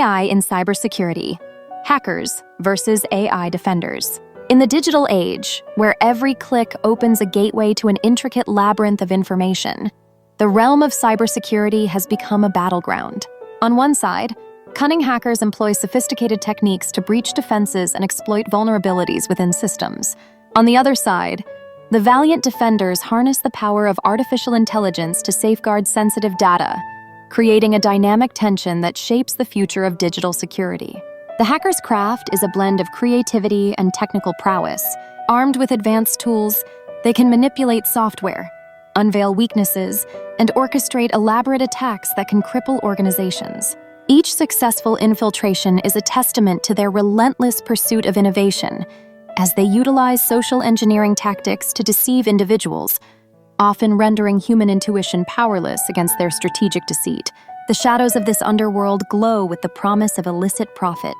AI in cybersecurity. Hackers versus AI defenders. In the digital age, where every click opens a gateway to an intricate labyrinth of information, the realm of cybersecurity has become a battleground. On one side, cunning hackers employ sophisticated techniques to breach defenses and exploit vulnerabilities within systems. On the other side, the valiant defenders harness the power of artificial intelligence to safeguard sensitive data, creating a dynamic tension that shapes the future of digital security. The hacker's craft is a blend of creativity and technical prowess. Armed with advanced tools, they can manipulate software, unveil weaknesses, and orchestrate elaborate attacks that can cripple organizations. Each successful infiltration is a testament to their relentless pursuit of innovation, as they utilize social engineering tactics to deceive individuals, often rendering human intuition powerless against their strategic deceit. The shadows of this underworld glow with the promise of illicit profit,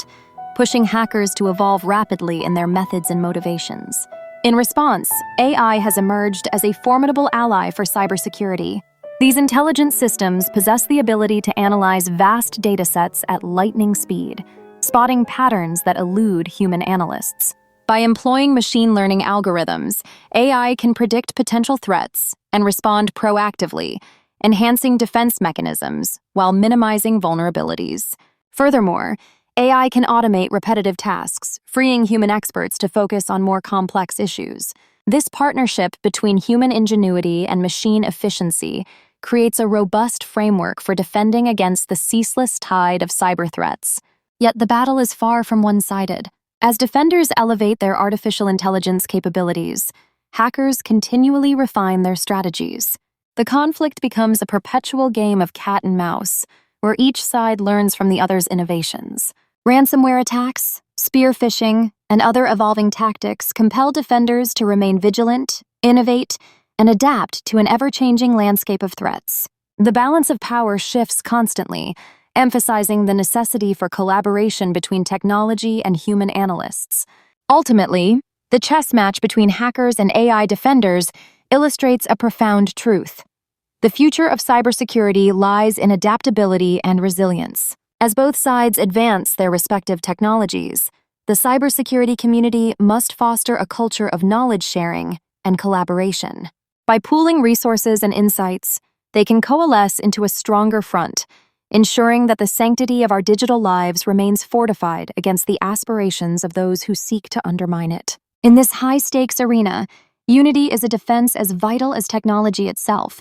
pushing hackers to evolve rapidly in their methods and motivations. In response, AI has emerged as a formidable ally for cybersecurity. These intelligent systems possess the ability to analyze vast datasets at lightning speed, spotting patterns that elude human analysts. By employing machine learning algorithms, AI can predict potential threats and respond proactively, enhancing defense mechanisms while minimizing vulnerabilities. Furthermore, AI can automate repetitive tasks, freeing human experts to focus on more complex issues. This partnership between human ingenuity and machine efficiency creates a robust framework for defending against the ceaseless tide of cyber threats. Yet the battle is far from one-sided. As defenders elevate their artificial intelligence capabilities, hackers continually refine their strategies. The conflict becomes a perpetual game of cat and mouse, where each side learns from the other's innovations. Ransomware attacks, spear phishing, and other evolving tactics compel defenders to remain vigilant, innovate, and adapt to an ever-changing landscape of threats. The balance of power shifts constantly, emphasizing the necessity for collaboration between technology and human analysts. Ultimately, the chess match between hackers and AI defenders illustrates a profound truth. The future of cybersecurity lies in adaptability and resilience. As both sides advance their respective technologies, the cybersecurity community must foster a culture of knowledge sharing and collaboration. By pooling resources and insights, they can coalesce into a stronger front, ensuring that the sanctity of our digital lives remains fortified against the aspirations of those who seek to undermine it. In this high-stakes arena, unity is a defense as vital as technology itself.